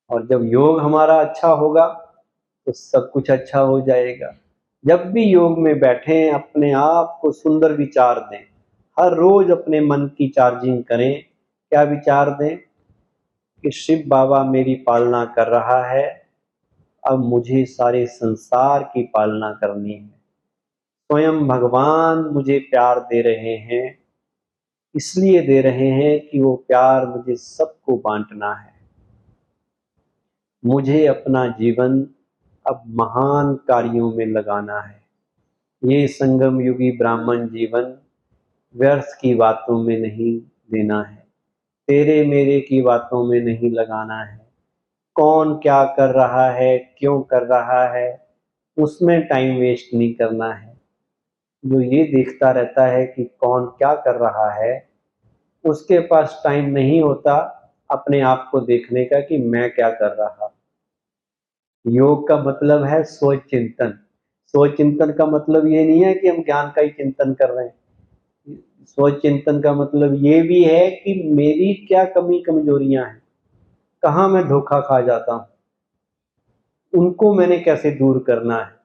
और जब योग हमारा अच्छा होगा तो सब कुछ अच्छा हो जाएगा। जब भी योग में बैठें, अपने आप को सुंदर विचार दें। हर रोज अपने मन की चार्जिंग करें। क्या विचार दें? कि शिव बाबा मेरी पालना कर रहा है, अब मुझे सारे संसार की पालना करनी है। स्वयं भगवान मुझे प्यार दे रहे हैं, इसलिए दे रहे हैं कि वो प्यार मुझे सबको बांटना है। मुझे अपना जीवन अब महान कार्यों में लगाना है। ये संगम युगी ब्राह्मण जीवन व्यर्थ की बातों में नहीं देना है, तेरे मेरे की बातों में नहीं लगाना है। कौन क्या कर रहा है, क्यों कर रहा है, उसमें टाइम वेस्ट नहीं करना है। जो ये देखता रहता है कि कौन क्या कर रहा है, उसके पास टाइम नहीं होता अपने आप को देखने का कि मैं क्या कर रहा। योग का मतलब है स्वचिंतन। स्वचिंतन का मतलब ये नहीं है कि हम ज्ञान का ही चिंतन कर रहे हैं। स्वचिंतन का मतलब ये भी है कि मेरी क्या कमी कमजोरियां हैं, कहाँ मैं धोखा खा जाता हूँ, उनको मैंने कैसे दूर करना है।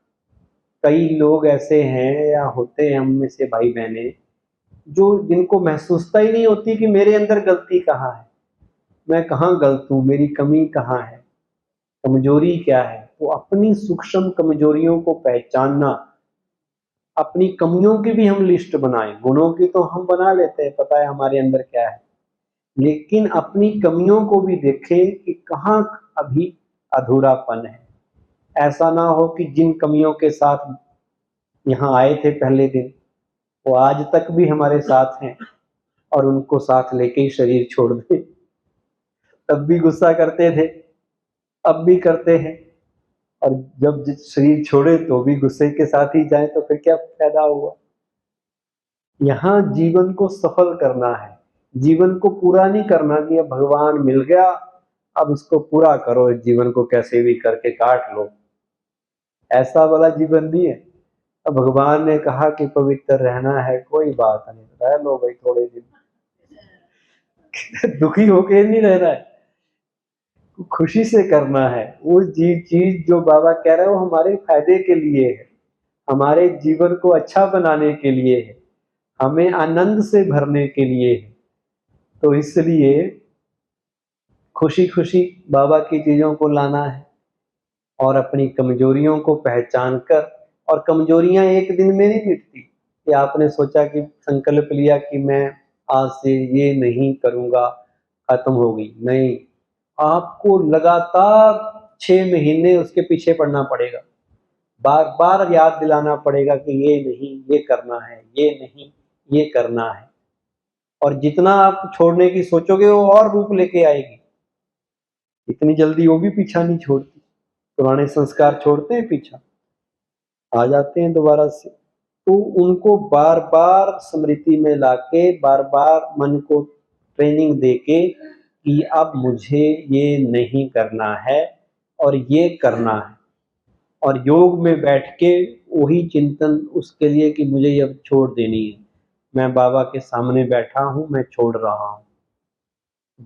कई लोग ऐसे हैं या होते हैं हम में से भाई बहने, जो जिनको महसूसता ही नहीं होती कि मेरे अंदर गलती कहाँ है, मैं कहाँ गलत हूँ, मेरी कमी कहाँ है, कमजोरी क्या है। तो अपनी सूक्ष्म कमजोरियों को पहचानना, अपनी कमियों की भी हम लिस्ट बनाएं। गुणों की तो हम बना लेते हैं, पता है हमारे अंदर क्या है, लेकिन अपनी कमियों को भी देखें कि कहाँ अभी अधूरापन है। ऐसा ना हो कि जिन कमियों के साथ यहाँ आए थे पहले दिन, वो आज तक भी हमारे साथ हैं और उनको साथ लेके ही शरीर छोड़ दें। तब भी गुस्सा करते थे, अब भी करते हैं, और जब शरीर छोड़े तो भी गुस्से के साथ ही जाए, तो फिर क्या फायदा हुआ। यहाँ जीवन को सफल करना है, जीवन को पूरा नहीं करना कि अब भगवान मिल गया, अब इसको पूरा करो, इस जीवन को कैसे भी करके काट लो। ऐसा वाला जीवन नहीं है। अब भगवान ने कहा कि पवित्र रहना है, कोई बात नहीं, रह लो भाई थोड़े दिन। दुखी होके नहीं रहना है, खुशी से करना है। वो चीज जो बाबा कह रहे हैं वो हमारे फायदे के लिए है, हमारे जीवन को अच्छा बनाने के लिए है, हमें आनंद से भरने के लिए है। तो इसलिए खुशी खुशी बाबा की चीजों को लाना है और अपनी कमजोरियों को पहचान कर। और कमजोरियां एक दिन में नहीं मिटती कि आपने सोचा कि संकल्प लिया कि मैं आज से ये नहीं करूंगा, खत्म होगी, नहीं। आपको लगातार 6 महीने उसके पीछे पड़ना पड़ेगा, बार बार याद दिलाना पड़ेगा कि ये नहीं, ये करना है, ये नहीं, ये करना है। और जितना आप छोड़ने की सोचोगे वो और रूप लेके आएगी। इतनी जल्दी वो भी पीछा नहीं छोड़ती। पुराने संस्कार छोड़ते हैं पीछा, आ जाते हैं दोबारा से। तो उनको बार बार स्मृति में लाके, बार बार मन को ट्रेनिंग देके कि अब मुझे ये नहीं करना है और ये करना है। और योग में बैठ के वही चिंतन उसके लिए कि मुझे ये अब छोड़ देनी है, मैं बाबा के सामने बैठा हूँ, मैं छोड़ रहा हूँ।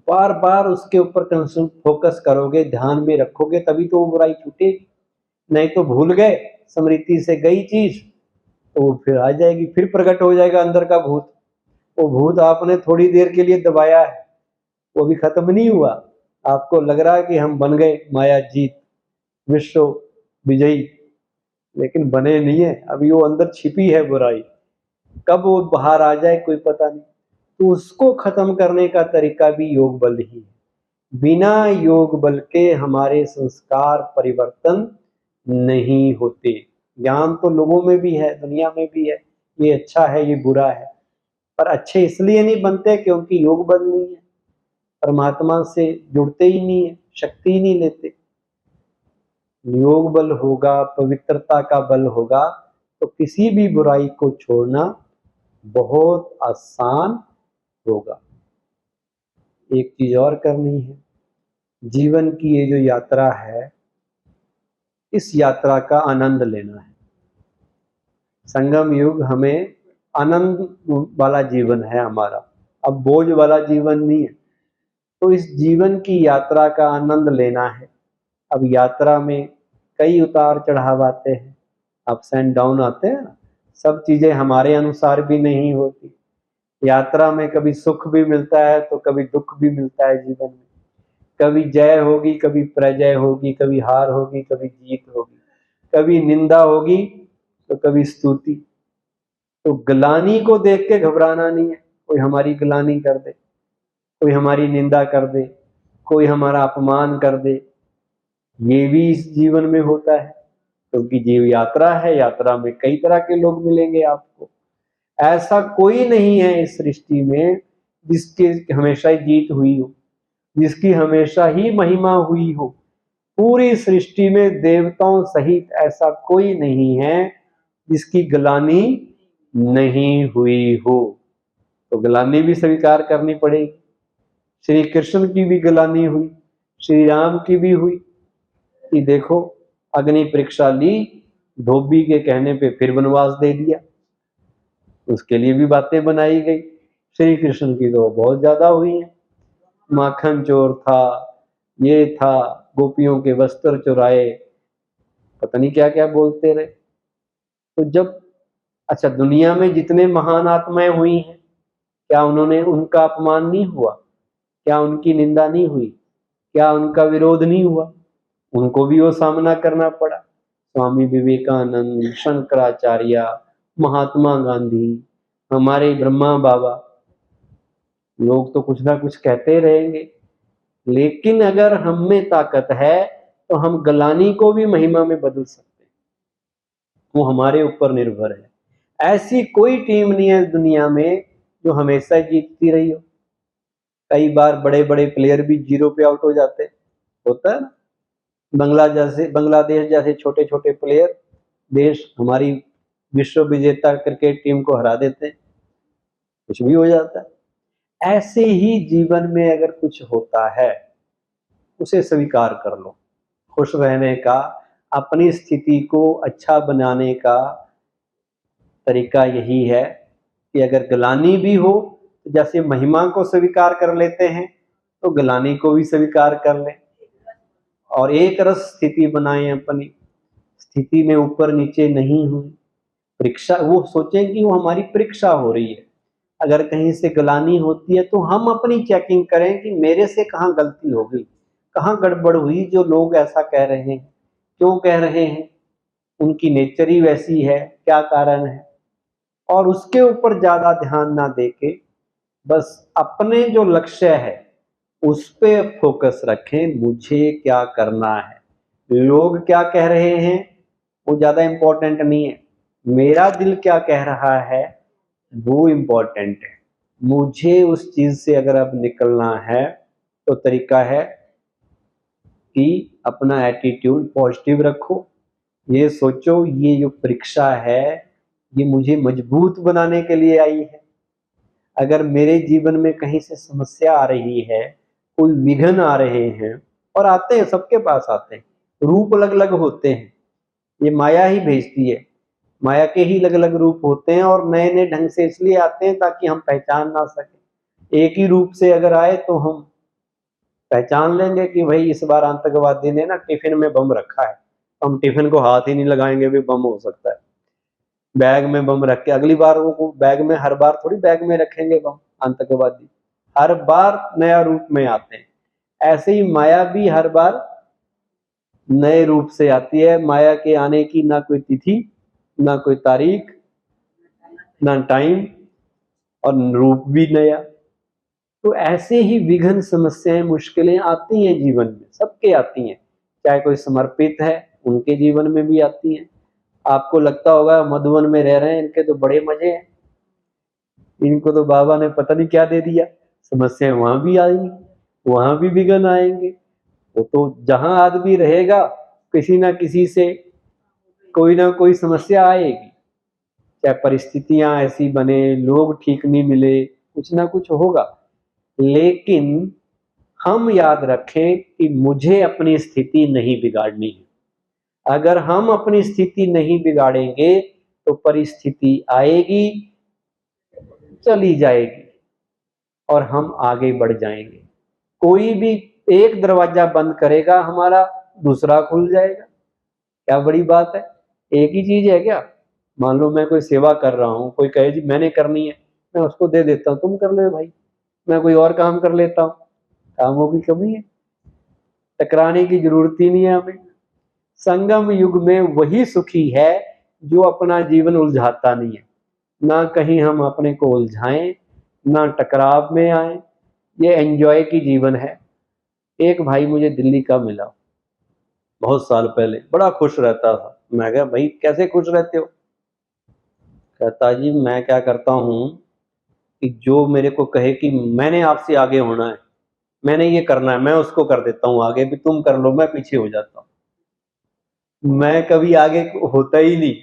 बार बार उसके ऊपर फोकस करोगे, ध्यान में रखोगे, तभी तो वो बुराई छूटेगी। नहीं तो भूल गए, स्मृति से गई चीज, तो वो फिर आ जाएगी, फिर प्रकट हो जाएगा अंदर का भूत। वो भूत आपने थोड़ी देर के लिए दबाया है, वो भी खत्म नहीं हुआ। आपको लग रहा है कि हम बन गए माया जीत, विश्व विजयी, लेकिन बने नहीं है, अभी वो अंदर छिपी है बुराई। कब वो बाहर आ जाए कोई पता नहीं। तो उसको खत्म करने का तरीका भी योग बल ही है। बिना योग बल के हमारे संस्कार परिवर्तन नहीं होते। ज्ञान तो लोगों में भी है, दुनिया में भी है, ये अच्छा है, ये बुरा है, पर अच्छे इसलिए नहीं बनते क्योंकि योग बल नहीं है, परमात्मा से जुड़ते ही नहीं है, शक्ति ही नहीं लेते। योग बल होगा, पवित्रता का बल होगा, तो किसी भी बुराई को छोड़ना बहुत आसान होगा। एक चीज और करनी है, जीवन की ये जो यात्रा है, इस यात्रा का आनंद लेना है। संगम युग हमें आनंद वाला जीवन है हमारा, अब बोझ वाला जीवन नहीं है। तो इस जीवन की यात्रा का आनंद लेना है। अब यात्रा में कई उतार चढ़ाव आते हैं, अप्स एंड डाउन आते हैं, सब चीजें हमारे अनुसार भी नहीं होती। यात्रा में कभी सुख भी मिलता है तो कभी दुख भी मिलता है जीवन में, कभी जय होगी, कभी पराजय होगी, कभी हार होगी, कभी जीत होगी, कभी निंदा होगी तो कभी स्तुति। तो ग्लानि को देख के घबराना नहीं है, कोई हमारी ग्लानि कर दे, कोई हमारी निंदा कर दे, कोई हमारा अपमान कर दे, ये भी इस जीवन में होता है, क्योंकि जीव यात्रा है, यात्रा में कई तरह के लोग मिलेंगे आपको। ऐसा कोई नहीं है इस सृष्टि में जिसकी हमेशा ही जीत हुई हो, जिसकी हमेशा ही महिमा हुई हो। पूरी सृष्टि में देवताओं सहित ऐसा कोई नहीं है जिसकी ग्लानि नहीं हुई हो, तो ग्लानि भी स्वीकार करनी पड़ेगी। श्री कृष्ण की भी ग्लानि हुई, श्री राम की भी हुई कि देखो अग्नि परीक्षा ली, धोबी के कहने पे फिर वनवास दे दिया, उसके लिए भी बातें बनाई गई। श्री कृष्ण की तो बहुत ज्यादा हुई है, माखन चोर था, ये था, गोपियों के वस्त्र चुराए, पता नहीं क्या क्या बोलते रहे। तो जब अच्छा दुनिया में जितने महान आत्माएं हुई हैं, क्या उन्होंने उनका अपमान नहीं हुआ, क्या उनकी निंदा नहीं हुई, क्या उनका विरोध नहीं हुआ? उनको भी वो सामना करना पड़ा। स्वामी विवेकानंद, शंकराचार्य, महात्मा गांधी, हमारे ब्रह्मा बाबा, लोग तो कुछ ना कुछ कहते रहेंगे, लेकिन अगर हम में ताकत है तो हम ग्लानि को भी महिमा में बदल सकते हैं, वो हमारे ऊपर निर्भर है। ऐसी कोई टीम नहीं है दुनिया में जो हमेशा जीतती रही हो। कई बार बड़े बड़े प्लेयर भी जीरो पे आउट हो जाते, होता है ना। बांग्लादेश जैसे छोटे छोटे प्लेयर देश हमारी विश्व विजेता क्रिकेट टीम को हरा देते हैं, कुछ भी हो जाता है। ऐसे ही जीवन में अगर कुछ होता है उसे स्वीकार कर लो। खुश रहने का, अपनी स्थिति को अच्छा बनाने का तरीका यही है कि अगर ग्लानि भी हो तो जैसे महिमा को स्वीकार कर लेते हैं तो ग्लानि को भी स्वीकार कर लें और एक रस स्थिति बनाएं। अपनी स्थिति में ऊपर नीचे नहीं हुई परीक्षा, वो सोचें कि वो हमारी परीक्षा हो रही है। अगर कहीं से ग्लानि होती है तो हम अपनी चेकिंग करें कि मेरे से कहाँ गलती हो गई, कहाँ गड़बड़ हुई, जो लोग ऐसा कह रहे हैं क्यों कह रहे हैं, उनकी नेचर ही वैसी है, क्या कारण है। और उसके ऊपर ज्यादा ध्यान ना देके बस अपने जो लक्ष्य है उस पे फोकस रखें, मुझे क्या करना है। लोग क्या कह रहे हैं वो ज्यादा इंपॉर्टेंट नहीं है, मेरा दिल क्या कह रहा है वो इंपॉर्टेंट है। मुझे उस चीज से अगर अब निकलना है तो तरीका है कि अपना एटीट्यूड पॉजिटिव रखो। ये सोचो ये जो परीक्षा है ये मुझे मजबूत बनाने के लिए आई है। अगर मेरे जीवन में कहीं से समस्या आ रही है, कोई विघ्न आ रहे हैं, और आते हैं, सबके पास आते हैं, रूप अलग अलग होते हैं, ये माया ही भेजती है, माया के ही अलग अलग रूप होते हैं और नए नए ढंग से इसलिए आते हैं ताकि हम पहचान ना सके। एक ही रूप से अगर आए तो हम पहचान लेंगे कि भाई इस बार आतंकवादी ने ना टिफिन में बम रखा है, हम टिफिन को हाथ ही नहीं लगाएंगे, भी बम हो सकता है। बैग में बम रख के अगली बार वो बैग में, हर बार थोड़ी बैग में रखेंगे बम आतंकवादी, हर बार नया रूप में आते हैं। ऐसे ही माया भी हर बार नए रूप से आती है। माया के आने की ना कोई तिथि, ना कोई तारीख, ना टाइम, और रूप भी नया। तो ऐसे ही विघ्न, समस्याएं, मुश्किलें आती हैं जीवन में, सबके आती हैं। चाहे कोई समर्पित है उनके जीवन में भी आती हैं। आपको लगता होगा मधुबन में रह रहे हैं, इनके तो बड़े मजे हैं, इनको तो बाबा ने पता नहीं क्या दे दिया। समस्याएं वहां भी आएंगी, वहां भी विघ्न आएंगे। वो तो जहां आदमी रहेगा किसी ना किसी से कोई ना कोई समस्या आएगी, चाहे परिस्थितियां ऐसी बने, लोग ठीक नहीं मिले, कुछ ना कुछ होगा। लेकिन हम याद रखें कि मुझे अपनी स्थिति नहीं बिगाड़नी है। अगर हम अपनी स्थिति नहीं बिगाड़ेंगे तो परिस्थिति आएगी, चली जाएगी और हम आगे बढ़ जाएंगे। कोई भी एक दरवाजा बंद करेगा हमारा, दूसरा खुल जाएगा। क्या बड़ी बात है, एक ही चीज है क्या? मान लो मैं कोई सेवा कर रहा हूँ, कोई कहे जी मैंने करनी है, मैं उसको दे देता हूँ, तुम कर ले भाई, मैं कोई और काम कर लेता हूँ। कामों की कमी है, टकराने की जरूरत ही नहीं है हमें। संगम युग में वही सुखी है जो अपना जीवन उलझाता नहीं है, ना कहीं हम अपने को उलझाएं, ना टकराव में आए। ये एंजॉय की जीवन है। एक भाई मुझे दिल्ली का मिला बहुत साल पहले, बड़ा खुश रहता था। मैं कहा भाई कैसे खुश रहते हो? कहता जी मैं क्या करता हूँ कि जो मेरे को कहे कि मैंने आपसे आगे होना है, मैंने ये करना है, मैं उसको कर देता हूँ आगे, भी तुम कर लो, मैं पीछे हो जाता हूँ। मैं कभी आगे होता ही नहीं।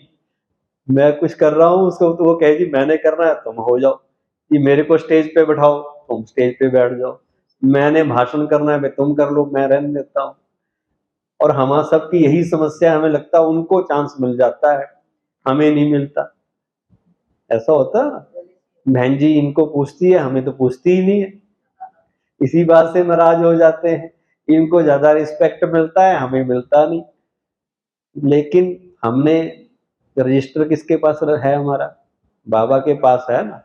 मैं कुछ कर रहा हूँ, उसको तो वो कहे जी मैंने करना है, तुम हो जाओ, कि मेरे को स्टेज पे बैठाओ, तुम स्टेज पे बैठ जाओ, मैंने भाषण करना है, तुम कर लो, मैं रहने देता हूँ। और हमारा सबकी यही समस्या है, हमें लगता है उनको चांस मिल जाता है, हमें नहीं मिलता। ऐसा होता है, बहन जी इनको पूछती है, हमें तो पूछती ही नहीं है, इसी बात से नाराज हो जाते हैं। इनको ज्यादा रिस्पेक्ट मिलता है, हमें मिलता नहीं। लेकिन हमने रजिस्टर किसके पास है? हमारा बाबा के पास है ना।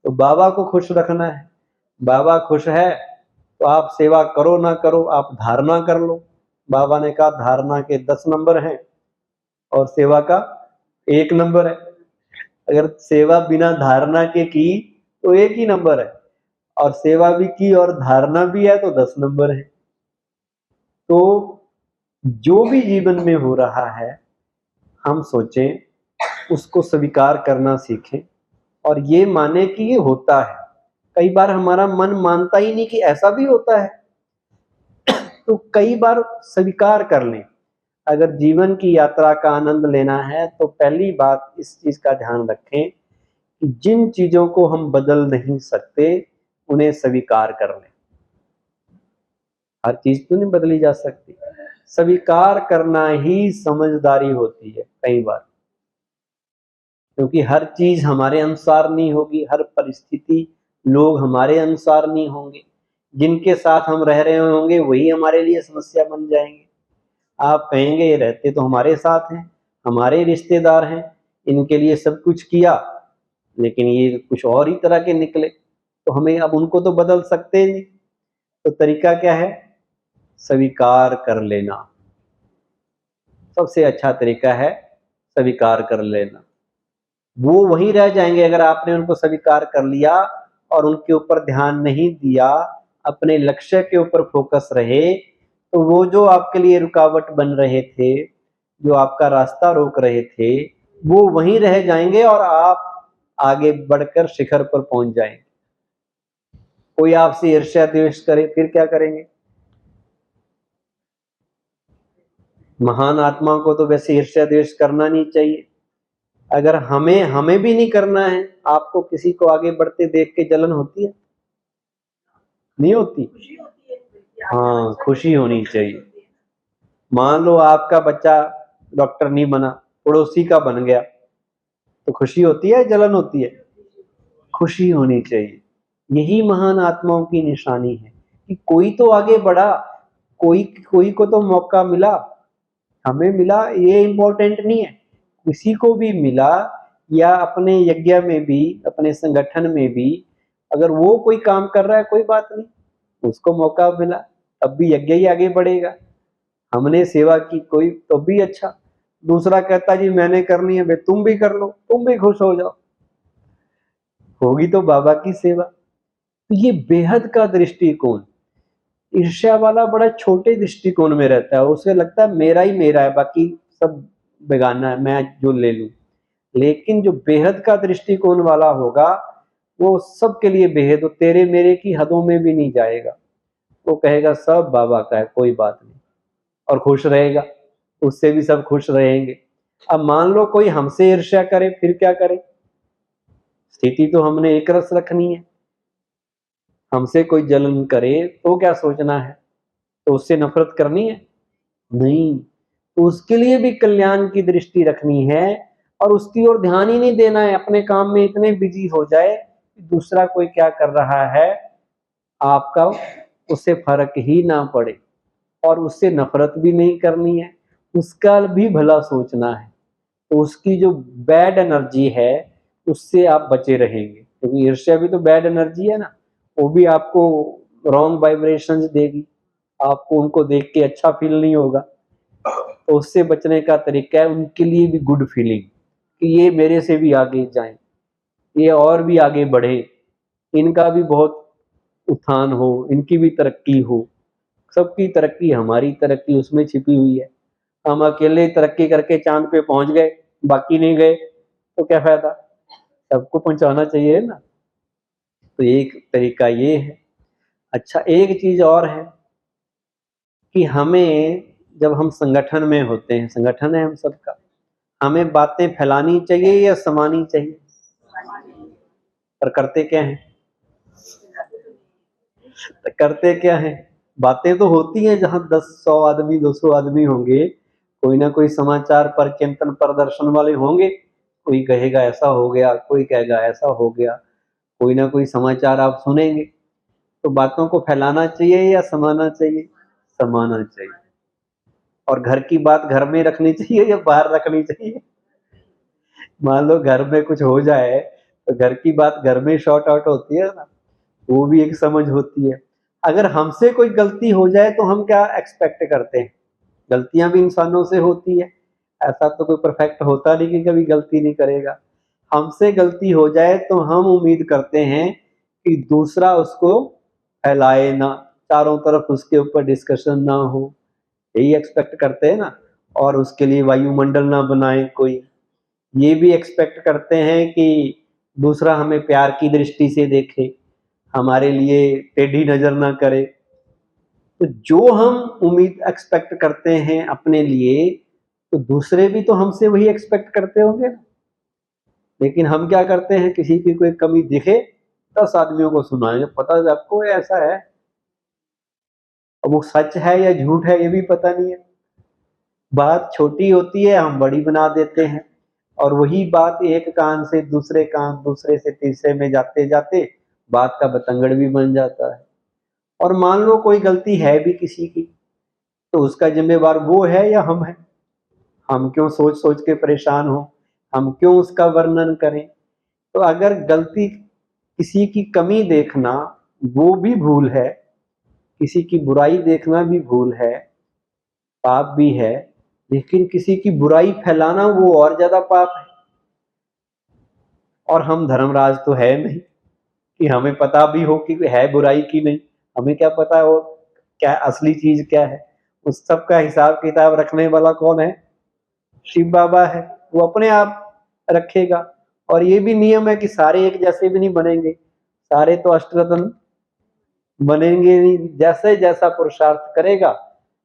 तो बाबा को खुश रखना है। बाबा खुश है तो आप सेवा करो ना करो, आप धारणा कर लो। बाबा ने कहा धारणा के 10 नंबर हैं और सेवा का 1 नंबर है। अगर सेवा बिना धारणा के की तो 1 ही नंबर है, और सेवा भी की और धारणा भी है तो 10 नंबर है। तो जो भी जीवन में हो रहा है, हम सोचें, उसको स्वीकार करना सीखें और ये माने कि ये होता है। कई बार हमारा मन मानता ही नहीं कि ऐसा भी होता है, तो कई बार स्वीकार कर लें। अगर जीवन की यात्रा का आनंद लेना है तो पहली बात इस चीज का ध्यान रखें कि जिन चीजों को हम बदल नहीं सकते उन्हें स्वीकार कर लें। हर चीज तो नहीं बदली जा सकती, स्वीकार करना ही समझदारी होती है कई बार, क्योंकि हर चीज हमारे अनुसार नहीं होगी, हर परिस्थिति लोग हमारे अनुसार नहीं होंगे, जिनके साथ हम रह रहे होंगे वही हमारे लिए समस्या बन जाएंगे। आप कहेंगे ये रहते तो हमारे साथ हैं, हमारे रिश्तेदार हैं, इनके लिए सब कुछ किया, लेकिन ये कुछ और ही तरह के निकले, तो हमें अब उनको तो बदल सकते नहीं। तो तरीका क्या है? स्वीकार कर लेना। सबसे अच्छा तरीका है स्वीकार कर लेना। वो वहीं रह जाएंगे अगर आपने उनको स्वीकार कर लिया और उनके ऊपर ध्यान नहीं दिया, अपने लक्ष्य के ऊपर फोकस रहे, तो वो जो आपके लिए रुकावट बन रहे थे, जो आपका रास्ता रोक रहे थे, वो वहीं रह जाएंगे और आप आगे बढ़कर शिखर पर पहुंच जाएंगे। कोई आपसे ईर्ष्या द्वेष करे फिर क्या करेंगे? महान आत्मा को तो वैसे ईर्ष्या द्वेष करना नहीं चाहिए। अगर हमें भी नहीं करना है, आपको किसी को आगे बढ़ते देख के जलन होती है? नहीं होती? हाँ, खुशी होनी चाहिए। मान लो आपका बच्चा डॉक्टर नहीं बना, पड़ोसी का बन गया, तो खुशी होती है, जलन होती है? खुशी होनी चाहिए। यही महान आत्माओं की निशानी है कि कोई तो आगे बढ़ा, कोई कोई को तो मौका मिला। हमें मिला ये इम्पोर्टेंट नहीं है, किसी को भी मिला, या अपने यज्ञ में भी, अपने संगठन में भी अगर वो कोई काम कर रहा है, कोई बात नहीं, उसको मौका मिला, तब भी यज्ञ ही आगे बढ़ेगा। हमने सेवा की कोई तो भी अच्छा। दूसरा कहता जी मैंने करनी है, भाई तुम भी कर लो, तुम भी खुश हो जाओ, होगी तो बाबा की सेवा। तो ये बेहद का दृष्टिकोण, ईर्ष्या वाला बड़ा छोटे दृष्टिकोण में रहता है, उसे लगता है मेरा ही मेरा है, बाकी सब बेगाना है, मैं जो ले लूं। लेकिन जो बेहद का दृष्टिकोण वाला होगा वो सबके लिए बेहद, तेरे मेरे की हदों में भी नहीं जाएगा, वो कहेगा सब बाबा का है, कोई बात नहीं, और खुश रहेगा, उससे भी सब खुश रहेंगे। अब मान लो कोई हमसे ईर्ष्या करे, फिर क्या करें? स्थिति तो हमने एक रस रखनी है। हमसे कोई जलन करे तो क्या सोचना है? तो उससे नफरत करनी है? नहीं, तो उसके लिए भी कल्याण की दृष्टि रखनी है और उसकी ओर ध्यान ही नहीं देना है। अपने काम में इतने बिजी हो जाए कि दूसरा कोई क्या कर रहा है आपका उससे फर्क ही ना पड़े और उससे नफरत भी नहीं करनी है, उसका भी भला सोचना है। तो उसकी जो बैड एनर्जी है उससे आप बचे रहेंगे, क्योंकि ईर्ष्या भी तो बैड एनर्जी है ना, वो भी आपको रॉन्ग वाइब्रेशंस देगी, आपको उनको देख के अच्छा फील नहीं होगा। तो उससे बचने का तरीका है उनके लिए भी गुड फीलिंग, कि ये मेरे से भी आगे जाएं, ये और भी आगे बढ़े, इनका भी बहुत उत्थान हो, इनकी भी तरक्की हो। सबकी तरक्की हमारी तरक्की उसमें छिपी हुई है। हम अकेले तरक्की करके चांद पे पहुंच गए, बाकी नहीं गए, तो क्या फायदा? सबको पहुंचाना चाहिए ना। तो एक तरीका ये है। अच्छा, एक चीज और है कि हमें, जब हम संगठन में होते हैं, संगठन है हम सबका, हमें बातें फैलानी चाहिए या समानी चाहिए? पर करते क्या है? तो करते क्या है? बातें तो होती हैं, जहां 10-100 आदमी 200 आदमी होंगे, कोई ना कोई समाचार पर चिंतन प्रदर्शन वाले होंगे, कोई कहेगा ऐसा हो गया, कोई कहेगा ऐसा हो गया, कोई ना कोई समाचार आप सुनेंगे। तो बातों को फैलाना चाहिए या समाना चाहिए? समाना चाहिए। और घर की बात घर में रखनी चाहिए या बाहर रखनी चाहिए? मान लो घर में कुछ हो जाए तो घर की बात घर में शॉर्ट आउट होती है ना, वो भी एक समझ होती है। अगर हमसे कोई गलती हो जाए तो हम क्या एक्सपेक्ट करते हैं? गलतियां भी इंसानों से होती है, ऐसा तो कोई परफेक्ट होता नहीं कि कभी गलती नहीं करेगा। हमसे गलती हो जाए तो हम उम्मीद करते हैं कि दूसरा उसको फैलाए ना, चारों तरफ उसके ऊपर डिस्कशन ना हो, यही एक्सपेक्ट करते हैं ना। और उसके लिए वायुमंडल ना बनाए कोई, ये भी एक्सपेक्ट करते हैं कि दूसरा हमें प्यार की दृष्टि से देखे, हमारे लिए टेढ़ी नजर ना करे। तो जो हम उम्मीद एक्सपेक्ट करते हैं अपने लिए, तो दूसरे भी तो हमसे वही एक्सपेक्ट करते होंगे ना। लेकिन हम क्या करते हैं, किसी की कोई कमी दिखे 10 आदमियों को सुनाएंगे, पता है आपको ऐसा है, अब वो सच है या झूठ है ये भी पता नहीं है। बात छोटी होती है हम बड़ी बना देते हैं, और वही बात एक कान से दूसरे कान, दूसरे से तीसरे में जाते जाते बात का बतंगड़ भी बन जाता है। और मान लो कोई गलती है भी किसी की, तो उसका जिम्मेवार वो है या हम हैं? हम क्यों सोच सोच के परेशान हो, हम क्यों उसका वर्णन करें? तो अगर गलती, किसी की कमी देखना वो भी भूल है, किसी की बुराई देखना भी भूल है, पाप भी है, लेकिन किसी की बुराई फैलाना वो और ज्यादा पाप है। और हम धर्मराज तो है नहीं कि हमें पता भी हो कि है बुराई की नहीं। हमें क्या पता है वो क्या असली चीज क्या है? उस सब का हिसाब किताब रखने वाला कौन है? शिव बाबा है, वो अपने आप रखेगा। और ये भी नियम है कि सारे एक जैसे भी नहीं बनेंगे, सारे तो अष्टरत्न बनेंगे नहीं। जैसे जैसा पुरुषार्थ करेगा,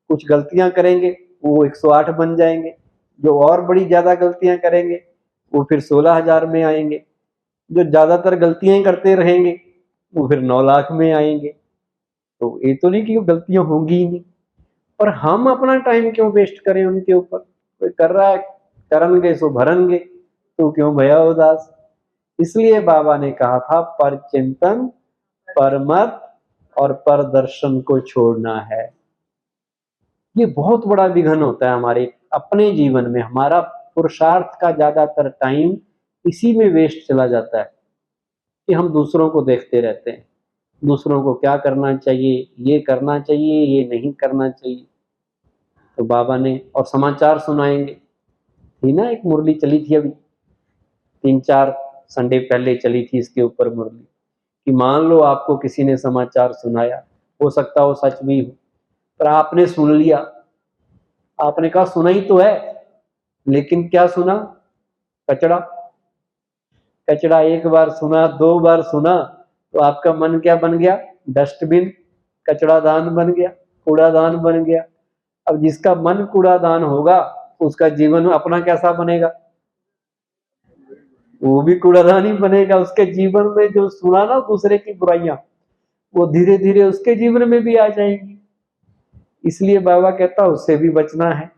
कुछ गलतियां करेंगे वो 108 बन जाएंगे, जो और बड़ी ज्यादा गलतियां करेंगे वो फिर 16,000 में आएंगे, जो ज्यादातर गलतियां करते रहेंगे वो फिर 9 लाख में आएंगे। तो ये तो नहीं कि गलतियां होंगी ही नहीं। और हम अपना टाइम क्यों वेस्ट करें उनके ऊपर? कोई कर रहा है, करनगे सो भरनगे, तो क्यों भया उदास? इसलिए बाबा ने कहा था पर चिंतन, पर मत और पर दर्शन को छोड़ना है। ये बहुत बड़ा विघन होता है हमारे अपने जीवन में। हमारा पुरुषार्थ का ज्यादातर टाइम इसी में वेस्ट चला जाता है कि हम दूसरों को देखते रहते हैं, दूसरों को क्या करना चाहिए, ये करना चाहिए, ये नहीं करना चाहिए। तो बाबा ने और समाचार सुनाएंगे, थी ना एक मुरली चली थी अभी 3-4 संडे पहले चली थी इसके ऊपर मुरली, कि मान लो आपको किसी ने समाचार सुनाया, हो सकता हो सच भी हो, पर आपने सुन लिया, आपने कहा सुना ही तो है, लेकिन क्या सुना? कचड़ा। कचड़ा एक बार सुना, 2 बार सुना, तो आपका मन क्या बन गया? डस्टबिन, कचड़ादान बन गया, कूड़ादान बन गया। अब जिसका मन कूड़ादान होगा उसका जीवन अपना कैसा बनेगा? वो भी कूड़ादान ही बनेगा। उसके जीवन में जो सुना ना दूसरे की बुराइयां, वो धीरे धीरे उसके जीवन में भी आ जाएंगी। इसलिए बाबा कहता उससे भी बचना है।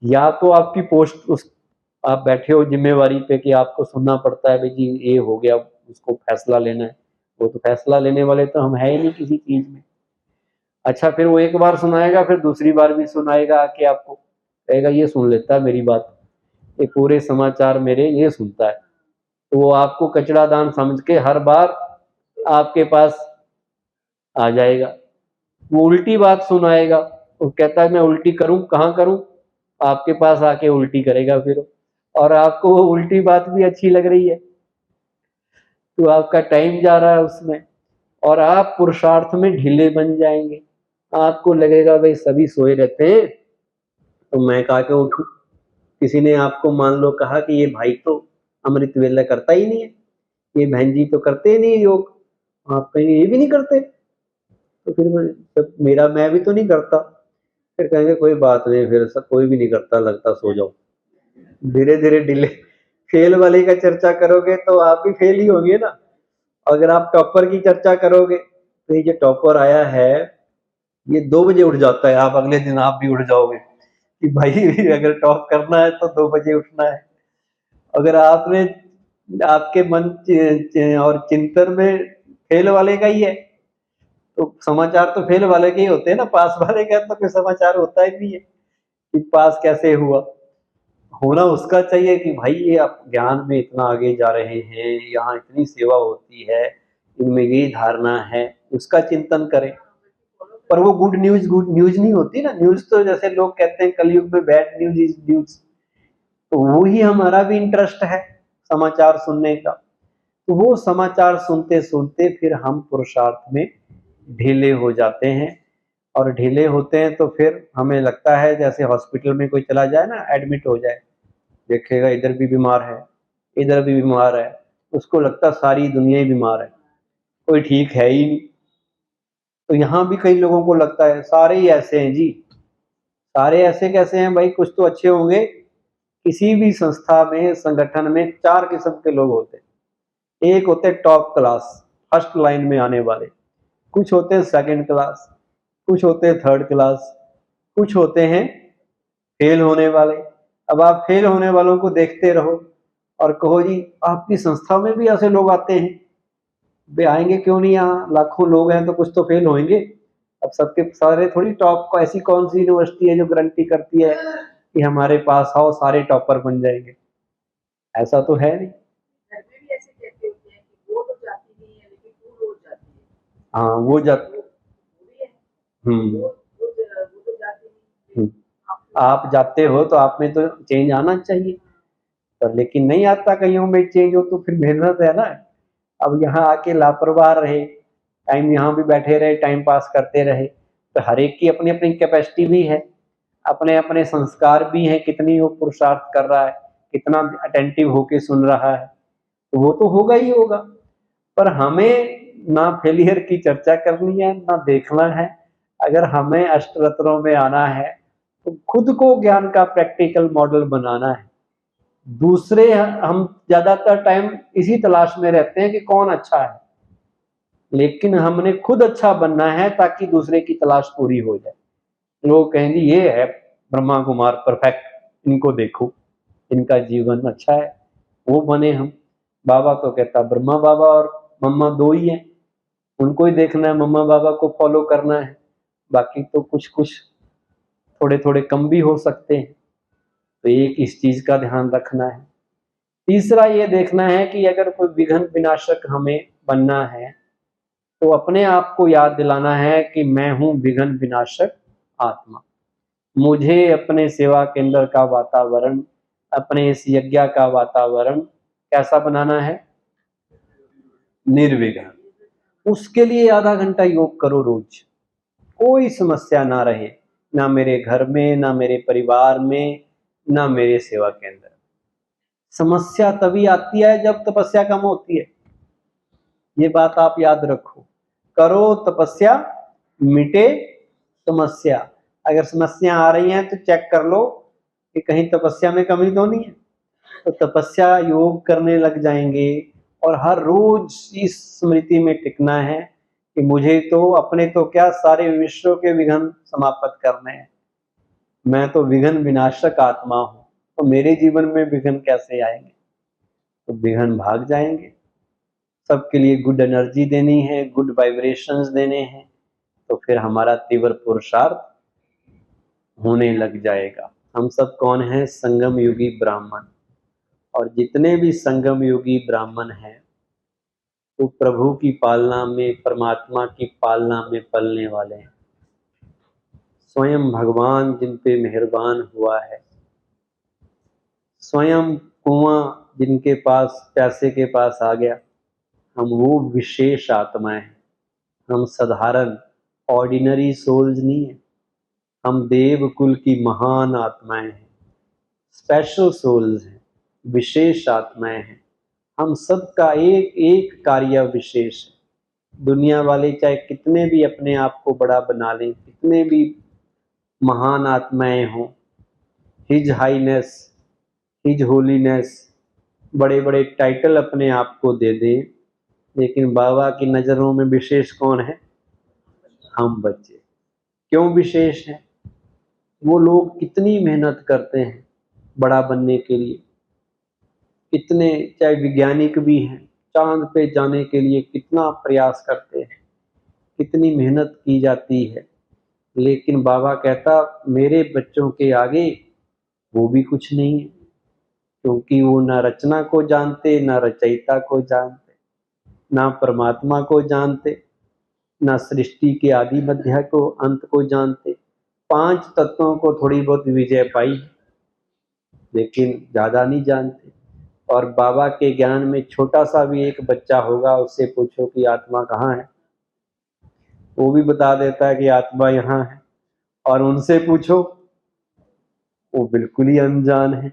या तो आपकी पोस्ट उस, आप बैठे हो जिम्मेवारी पे कि आपको सुनना पड़ता है भाई जी ये हो गया, उसको फैसला लेना है, वो तो फैसला लेने वाले तो हम है ही नहीं किसी चीज में। अच्छा, फिर वो एक बार सुनाएगा, फिर दूसरी बार भी सुनाएगा आके आपको, कहेगा ये सुन लेता है मेरी बात, ये पूरे समाचार मेरे ये सुनता है। तो वो आपको कचरा दान समझ के हर बार आपके पास आ जाएगा। वो उल्टी बात सुनाएगा, वो कहता है मैं उल्टी करूं, कहाँ करूं, आपके पास आके उल्टी करेगा फिर, और आपको वो उल्टी बात भी अच्छी लग रही है, तो आपका टाइम जा रहा है उसमें, और आप पुरुषार्थ में ढीले बन जाएंगे। आपको लगेगा भाई सभी सोए रहते हैं तो मैं कहा के उठूं। किसी ने आपको मान लो कहा कि ये भाई तो अमृत वेला करता ही नहीं है, ये बहन जी तो करते ही नहीं योग, आप कहेंगे ये भी नहीं करते, तो फिर जब मेरा मैं भी तो नहीं करता, फिर कहेंगे कोई बात नहीं, फिर सब कोई भी नहीं करता लगता, सो जाओ। धीरे धीरे डिले, फेल वाले का चर्चा करोगे तो आप भी फेल ही होंगे ना। अगर आप टॉपर की चर्चा करोगे तो ये जो टॉपर आया है ये 2 बजे उठ जाता है, आप अगले दिन आप भी उठ जाओगे कि भाई अगर टॉप करना है तो 2 बजे उठना है। अगर आपने आपके मन और चिंतन में फेल वाले का ही है तो समाचार तो फेल वाले के ही होते हैं ना, पास वाले का तो कोई समाचार होता ही नहीं है कि पास कैसे हुआ। होना उसका चाहिए कि भाई ये आप ज्ञान में इतना आगे जा रहे हैं, यहाँ इतनी सेवा होती है, इनमें ये धारणा है, उसका चिंतन करें। पर वो गुड न्यूज नहीं होती ना, न्यूज तो जैसे लोग कहते हैं कलयुग में बैड न्यूज इज न्यूज, तो वो ही हमारा भी इंटरेस्ट है समाचार सुनने का। तो वो समाचार सुनते सुनते फिर हम पुरुषार्थ में ढीले हो जाते हैं, और ढीले होते हैं तो फिर हमें लगता है जैसे हॉस्पिटल में कोई चला जाए ना, एडमिट हो जाए, देखेगा इधर भी बीमार है, इधर भी बीमार है, उसको लगता सारी दुनिया ही बीमार है, कोई ठीक है ही नहीं। तो यहाँ भी कई लोगों को लगता है सारे ही ऐसे हैं जी, सारे ऐसे कैसे हैं भाई, कुछ तो अच्छे होंगे। किसी भी संस्था में संगठन में 4 किस्म के लोग होते हैं। एक होते हैं टॉप क्लास, फर्स्ट लाइन में आने वाले, कुछ होते हैं सेकंड क्लास, कुछ होते हैं थर्ड क्लास, कुछ होते हैं फेल होने वाले। अब आप फेल होने वालों को देखते रहो और कहो जी आपकी संस्था में भी ऐसे लोग आते हैं, वे आएंगे क्यों नहीं, यहाँ लाखों लोग हैं तो कुछ तो फेल होंगे। अब सबके सारे थोड़ी टॉप को, ऐसी कौन सी यूनिवर्सिटी है जो गारंटी करती है कि हमारे पास आओ सारे टॉपर बन जाएंगे, ऐसा तो है नहीं। हाँ वो जात हम्म हम्म। आप जाते हो तो आप में तो चेंज आना चाहिए, पर लेकिन नहीं आता कईयों में चेंज हो, तो फिर मेहनत है ना। अब यहाँ आके लापरवाह रहे, टाइम यहाँ भी बैठे रहे, टाइम पास करते रहे, तो हर एक की अपनी अपनी कैपेसिटी भी है, अपने अपने संस्कार भी हैं, कितनी वो पुरुषार्थ कर रहा है, कितना अटेंटिव होके सुन रहा है, तो वो तो होगा ही होगा। पर हमें ना फेलियर की चर्चा करनी है ना देखना है। अगर हमें अष्टरत्नों में आना है तो खुद को ज्ञान का प्रैक्टिकल मॉडल बनाना है। दूसरे हम ज्यादातर टाइम इसी तलाश में रहते हैं कि कौन अच्छा है, लेकिन हमने खुद अच्छा बनना है ताकि दूसरे की तलाश पूरी हो जाए। लोग कहेंगे ये है ब्रह्मा कुमार परफेक्ट, इनको देखो, इनका जीवन अच्छा है, वो बने हम। बाबा तो कहता ब्रह्मा बाबा और मम्मा दो ही हैं, उनको ही देखना है, मम्मा बाबा को फॉलो करना है, बाकी तो कुछ कुछ थोड़े थोड़े कम भी हो सकते हैं। तो एक इस चीज का ध्यान रखना है। तीसरा ये देखना है कि अगर कोई विघ्न विनाशक हमें बनना है तो अपने आप को याद दिलाना है कि मैं हूं विघ्न विनाशक आत्मा। मुझे अपने सेवा केंद्र का वातावरण, अपने इस यज्ञ का वातावरण कैसा बनाना है, निर्विघ्न। उसके लिए आधा घंटा योग करो रोज, कोई समस्या ना रहे, ना मेरे घर में, ना मेरे परिवार में, ना मेरे सेवा केंद्र। समस्या तभी आती है जब तपस्या कम होती है, ये बात आप याद रखो। करो तपस्या, मिटे समस्या। अगर समस्या आ रही हैं तो चेक कर लो कि कहीं तपस्या में कमी तो नहीं है, तो तपस्या योग करने लग जाएंगे। और हर रोज इस स्मृति में टिकना है कि मुझे तो अपने तो क्या सारे विश्व के विघ्न समाप्त करने हैं, मैं तो विघ्न विनाशक आत्मा हूं, तो मेरे जीवन में विघ्न कैसे आएंगे, तो विघ्न भाग जाएंगे। सबके लिए गुड एनर्जी देनी है, गुड वाइब्रेशंस देने हैं, तो फिर हमारा तीव्र पुरुषार्थ होने लग जाएगा। हम सब कौन हैं? संगम युगी ब्राह्मण। और जितने भी संगम युगी ब्राह्मण हैं वो प्रभु की पालना में, परमात्मा की पालना में पलने वाले हैं। स्वयं भगवान जिन पे मेहरबान हुआ है, स्वयं कुआं जिनके पास, प्यासे के पास आ गया, हम वो विशेष आत्माएं हैं। हम साधारण ऑर्डिनरी सोल्स नहीं है, हम देव कुल की महान आत्माएं हैं, स्पेशल सोल्स हैं, विशेष आत्माएं हैं। हम सबका एक एक कार्य विशेष है। दुनिया वाले चाहे कितने भी अपने आप को बड़ा बना लें, कितने भी महान आत्माएं हों, हिज हाईनेस, हिज होलीनेस, बड़े बड़े टाइटल अपने आप को दे दें, लेकिन बाबा की नज़रों में विशेष कौन है? हम बच्चे। क्यों विशेष हैं? वो लोग कितनी मेहनत करते हैं बड़ा बनने के लिए, कितने, चाहे वैज्ञानिक भी हैं, चांद पे जाने के लिए कितना प्रयास करते हैं, कितनी मेहनत की जाती है, लेकिन बाबा कहता मेरे बच्चों के आगे वो भी कुछ नहीं है, क्योंकि वो ना रचना को जानते, ना रचयिता को जानते, ना परमात्मा को जानते, ना सृष्टि के आदि मध्य को, अंत को जानते। 5 तत्वों को थोड़ी बहुत विजय पाई, लेकिन ज़्यादा नहीं जानते। और बाबा के ज्ञान में छोटा सा भी एक बच्चा होगा, उससे पूछो कि आत्मा कहाँ है, वो भी बता देता है कि आत्मा यहाँ है। और उनसे पूछो, वो बिल्कुल ही अनजान है।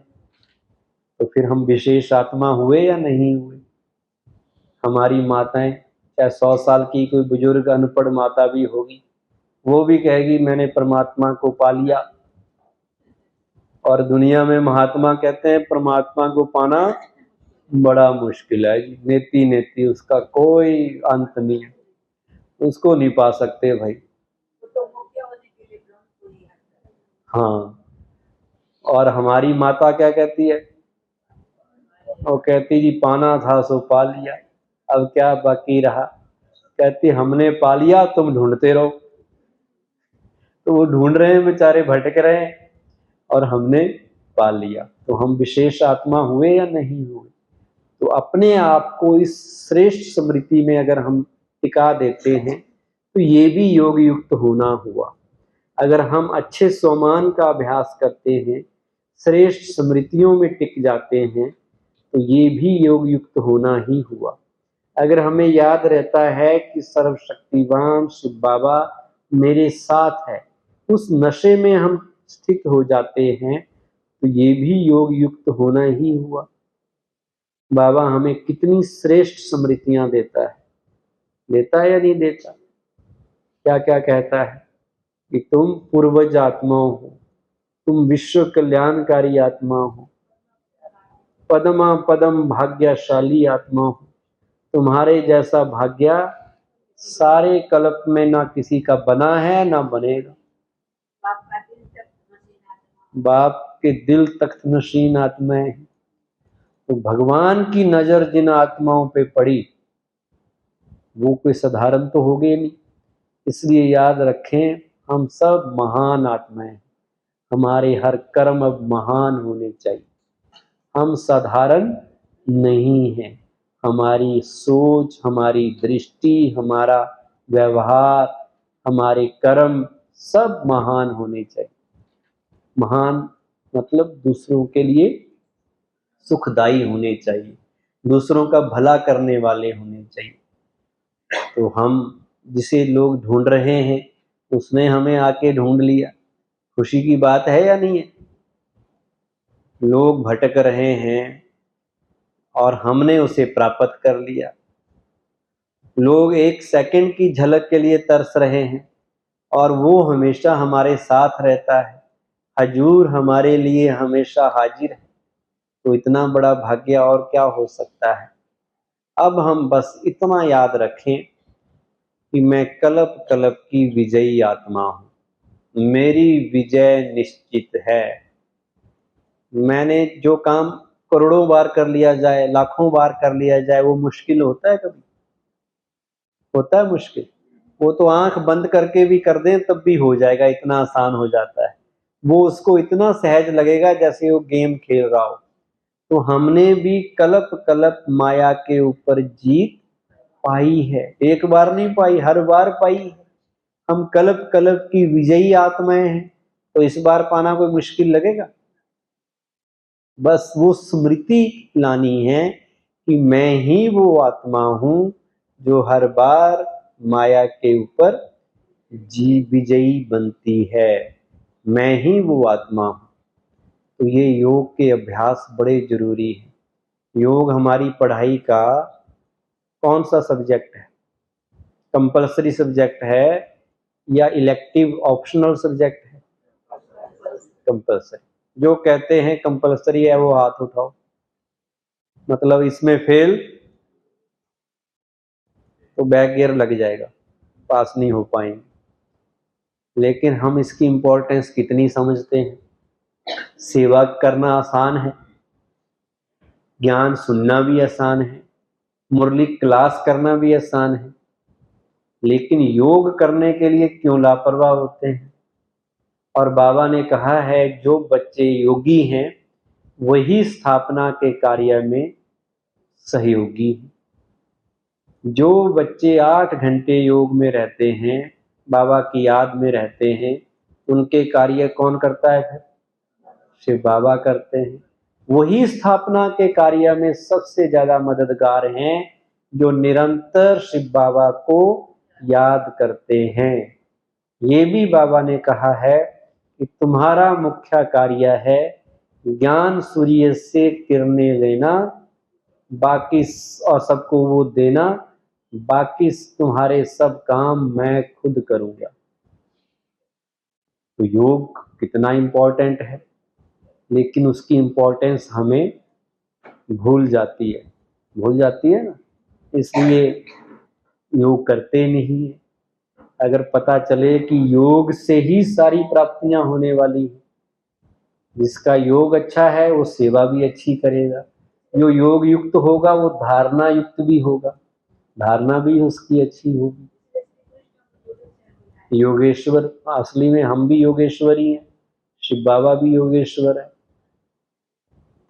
तो फिर हम विशेष आत्मा हुए या नहीं हुए? हमारी माताएं, चाहे 100 साल की कोई बुजुर्ग अनपढ़ माता भी होगी, वो भी कहेगी मैंने परमात्मा को पा लिया। और दुनिया में महात्मा कहते हैं परमात्मा को पाना बड़ा मुश्किल है, नेति नेति, उसका कोई अंत नहीं है, उसको नहीं पा सकते भाई। हाँ, और हमारी माता क्या कहती है? वो कहती जी पाना था सो पा लिया, अब क्या बाकी रहा? कहती हमने पा लिया, तुम ढूंढते रहो। तो वो ढूंढ रहे हैं, बेचारे भटक रहे हैं, और हमने पा लिया। तो हम विशेष आत्मा हुए या नहीं हुए? तो अपने आप को इस श्रेष्ठ स्मृति में अगर हम टिका देते हैं तो ये भी योग युक्त होना हुआ। अगर हम अच्छे स्वमान का अभ्यास करते हैं, श्रेष्ठ स्मृतियों में टिक जाते हैं, तो ये भी योग युक्त होना ही हुआ। अगर हमें याद रहता है कि सर्वशक्तिवान शिव बाबा मेरे साथ है, उस नशे में हम स्थित हो जाते हैं, तो ये भी योग युक्त होना ही हुआ। बाबा हमें कितनी श्रेष्ठ स्मृतियां देता है या नहीं देता? क्या क्या कहता है कि तुम पूर्वज आत्माओं हो, तुम विश्व कल्याणकारी आत्मा हो, पदमा पदम भाग्यशाली आत्मा हो, तुम्हारे जैसा भाग्य सारे कल्प में ना किसी का बना है ना बनेगा। बाप के दिल तख्त नशीन आत्माएं हैं। तो भगवान की नजर जिन आत्माओं पे पड़ी वो कोई साधारण तो हो गए नहीं। इसलिए याद रखें, हम सब महान आत्माएं हैं, हमारे हर कर्म अब महान होने चाहिए। हम साधारण नहीं हैं, हमारी सोच, हमारी दृष्टि, हमारा व्यवहार, हमारे कर्म सब महान होने चाहिए। महान मतलब दूसरों के लिए सुखदायी होने चाहिए, दूसरों का भला करने वाले होने चाहिए। तो हम जिसे लोग ढूंढ रहे हैं उसने हमें आके ढूंढ लिया, खुशी की बात है या नहीं है? लोग भटक रहे हैं और हमने उसे प्राप्त कर लिया। लोग एक सेकंड की झलक के लिए तरस रहे हैं और वो हमेशा हमारे साथ रहता है, हजूर हमारे लिए हमेशा हाजिर है। तो इतना बड़ा भाग्य और क्या हो सकता है? अब हम बस इतना याद रखें कि मैं कल्प कल्प की विजयी आत्मा हूं, मेरी विजय निश्चित है। मैंने जो काम करोड़ों बार कर लिया जाए, लाखों बार कर लिया जाए, वो मुश्किल होता है? कभी होता है मुश्किल? वो तो आंख बंद करके भी कर दें तब भी हो जाएगा, इतना आसान हो जाता है। वो उसको इतना सहज लगेगा जैसे वो गेम खेल रहा हो। तो हमने भी कलप कलप माया के ऊपर जीत पाई है, एक बार नहीं पाई, हर बार पाई है। हम कलप कलप की विजयी आत्माएं हैं, तो इस बार पाना कोई मुश्किल लगेगा? बस वो स्मृति लानी है कि मैं ही वो आत्मा हूं जो हर बार माया के ऊपर विजयी बनती है। मैं ही वो आत्मा हूं। तो ये योग के अभ्यास बड़े जरूरी है। योग हमारी पढ़ाई का कौन सा सब्जेक्ट है? कंपलसरी सब्जेक्ट है या इलेक्टिव ऑप्शनल सब्जेक्ट है? कंपलसरी। जो कहते हैं कंपलसरी है वो हाथ उठाओ। मतलब इसमें फेल तो बैक गियर लग जाएगा, पास नहीं हो पाएंगे। लेकिन हम इसकी इंपॉर्टेंस कितनी समझते हैं? सेवा करना आसान है, ज्ञान सुनना भी आसान है, मुरली क्लास करना भी आसान है, लेकिन योग करने के लिए क्यों लापरवाह होते हैं? और बाबा ने कहा है जो बच्चे योगी हैं वही स्थापना के कार्य में सहयोगी हैं। जो बच्चे 8 घंटे योग में रहते हैं, बाबा की याद में रहते हैं, उनके कार्य कौन करता है? फिर शिव बाबा करते हैं। वही स्थापना के कार्य में सबसे ज्यादा मददगार हैं जो निरंतर शिव बाबा को याद करते हैं। ये भी बाबा ने कहा है कि तुम्हारा मुख्य कार्य है ज्ञान सूर्य से किरणें लेना, बाकी और सबको वो देना, बाकी तुम्हारे सब काम मैं खुद करूंगा। तो योग कितना इंपॉर्टेंट है, लेकिन उसकी इंपॉर्टेंस हमें भूल जाती है ना, इसलिए योग करते नहीं है। अगर पता चले कि योग से ही सारी प्राप्तियां होने वाली है, जिसका योग अच्छा है वो सेवा भी अच्छी करेगा, जो योग युक्त होगा वो धारणा युक्त भी होगा, धारणा भी उसकी अच्छी होगी। योगेश्वर, असली में हम भी योगेश्वर ही हैं, शिव बाबा भी योगेश्वर है।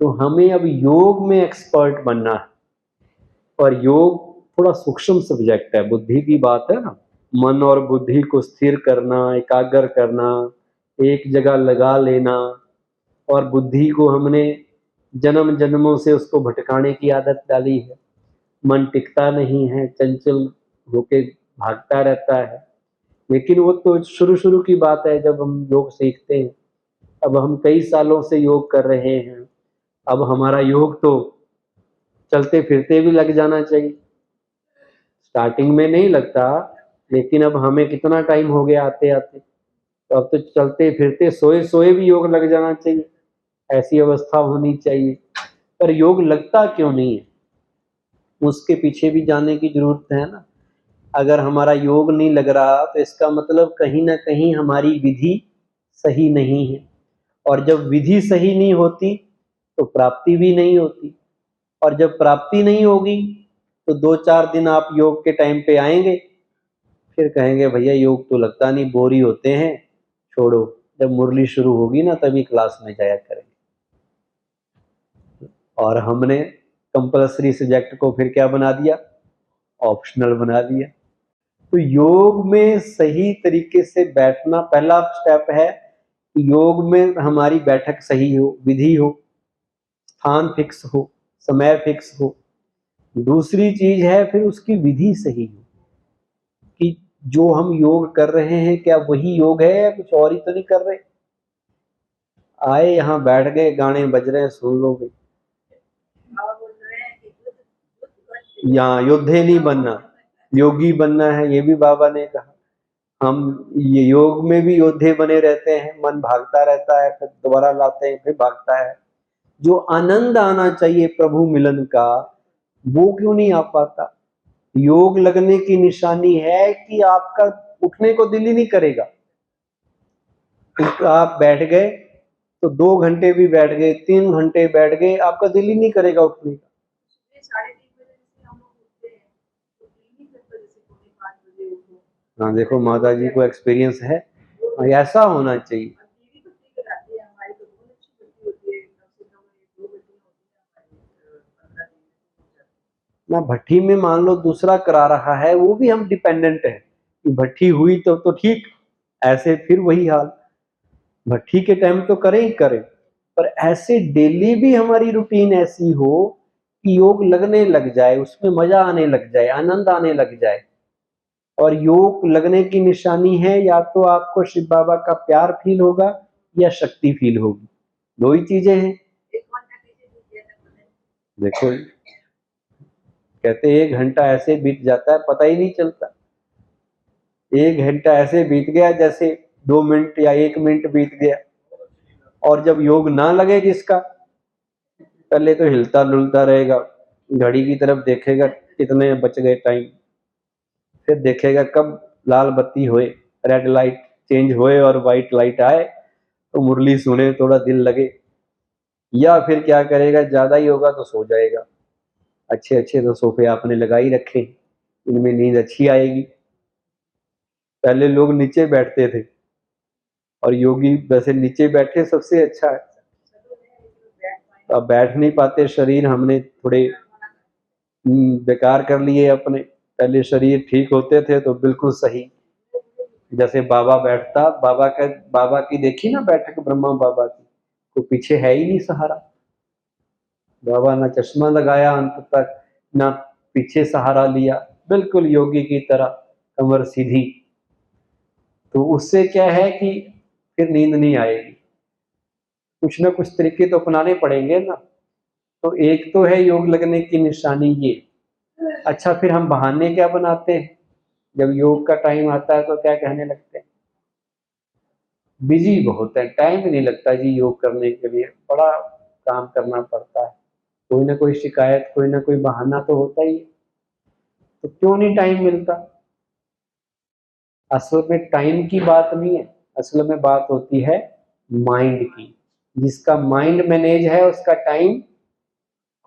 तो हमें अब योग में एक्सपर्ट बनना है। और योग थोड़ा सूक्ष्म सब्जेक्ट है, बुद्धि की बात है ना, मन और बुद्धि को स्थिर करना, एकाग्र करना, एक जगह लगा लेना। और बुद्धि को हमने जन्म जन्मों से उसको भटकाने की आदत डाली है, मन टिकता नहीं है, चंचल होके भागता रहता है। लेकिन वो तो शुरू शुरू की बात है जब हम योग सीखते हैं। अब हम कई सालों से योग कर रहे हैं, अब हमारा योग तो चलते फिरते भी लग जाना चाहिए। स्टार्टिंग में नहीं लगता, लेकिन अब हमें कितना टाइम हो गया आते आते, तो अब तो चलते फिरते सोए सोए भी योग लग जाना चाहिए, ऐसी अवस्था होनी चाहिए। पर योग लगता क्यों नहीं है, उसके पीछे भी जाने की जरूरत है ना। अगर हमारा योग नहीं लग रहा तो इसका मतलब कहीं ना कहीं हमारी विधि सही नहीं है, और जब विधि सही नहीं होती तो प्राप्ति भी नहीं होती, और जब प्राप्ति नहीं होगी तो 2-4 दिन आप योग के टाइम पे आएंगे, फिर कहेंगे भैया योग तो लगता नहीं, बोर ही होते हैं, छोड़ो। जब मुरली शुरू होगी ना तभी क्लास में जाया करेंगे। और हमने कंपलसरी सब्जेक्ट को फिर क्या बना दिया? ऑप्शनल बना दिया। तो योग में सही तरीके से बैठना पहला स्टेप है। योग में हमारी बैठक सही हो, विधि हो, स्थान फिक्स हो, समय फिक्स हो। दूसरी चीज है फिर उसकी विधि सही हो कि जो हम योग कर रहे हैं क्या वही योग है या कुछ और ही तो नहीं कर रहे। आए यहाँ बैठ गए, गाने बज रहे हैं, सुन लो भाई। यहाँ योद्धे नहीं बनना, योगी बनना है, ये भी बाबा ने कहा। हम ये योग में भी योद्धे बने रहते हैं, मन भागता रहता है, फिर दोबारा लाते हैं, फिर भागता है। जो आनंद आना चाहिए प्रभु मिलन का, वो क्यों नहीं आ पाता? योग लगने की निशानी है कि आपका उठने को दिल ही नहीं करेगा। तो आप बैठ गए तो 2 घंटे भी बैठ गए, 3 घंटे बैठ गए, आपका दिल ही नहीं करेगा उठने का। हाँ देखो माता जी को एक्सपीरियंस है, ऐसा होना चाहिए। ना भट्ठी में मान लो दूसरा करा रहा है, वो भी हम डिपेंडेंट है कि भट्ठी हुई तो ठीक, ऐसे फिर वही हाल। भट्ठी के टाइम तो करें ही करें, पर ऐसे डेली भी हमारी रूटीन ऐसी हो कि योग लगने लग जाए, उसमें मजा आने लग जाए, आनंद आने लग जाए। और योग लगने की निशानी है, या तो आपको शिव बाबा का प्यार फील होगा या शक्ति फील होगी, दो ही चीजें हैं। देखो कहते 1 घंटा ऐसे बीत जाता है पता ही नहीं चलता। 1 घंटा ऐसे बीत गया जैसे 2 मिनट या 1 मिनट बीत गया। और जब योग ना लगे जिसका, पहले तो हिलता डुलता रहेगा, घड़ी की तरफ देखेगा कितने बच गए टाइम, फिर देखेगा कब लाल बत्ती होए, रेड लाइट चेंज होए और व्हाइट लाइट आए तो मुरली सुने, थोड़ा दिल लगे। या फिर क्या करेगा, ज्यादा ही होगा तो सो जाएगा। अच्छे अच्छे तो सोफे आपने लगा ही रखे, इनमें नींद अच्छी आएगी। पहले लोग नीचे बैठते थे, और योगी वैसे नीचे बैठे सबसे अच्छा है। अब बैठ नहीं पाते, शरीर हमने थोड़े बेकार कर लिए अपने। पहले शरीर ठीक होते थे तो बिल्कुल सही, जैसे बाबा बैठता, बाबा की देखी ना बैठक ब्रह्मा बाबा की, तो पीछे है ही नहीं सहारा। बाबा ना चश्मा लगाया अंत तक, ना पीछे सहारा लिया, बिल्कुल योगी की तरह कमर सीधी। तो उससे क्या है कि फिर नींद नहीं आएगी। कुछ ना कुछ तरीके तो अपनाने पड़ेंगे ना। तो एक तो है योग लगने की निशानी ये। अच्छा, फिर हम बहाने क्या बनाते हैं, जब योग का टाइम आता है तो क्या कहने लगते हैं, बिजी बहुत है, टाइम ही नहीं लगता जी योग करने के लिए, बड़ा काम करना पड़ता है। कोई ना कोई शिकायत, कोई ना कोई बहाना तो होता ही है। तो क्यों नहीं टाइम मिलता? असल में टाइम की बात नहीं है, असल में बात होती है माइंड की। जिसका माइंड मैनेज है उसका टाइम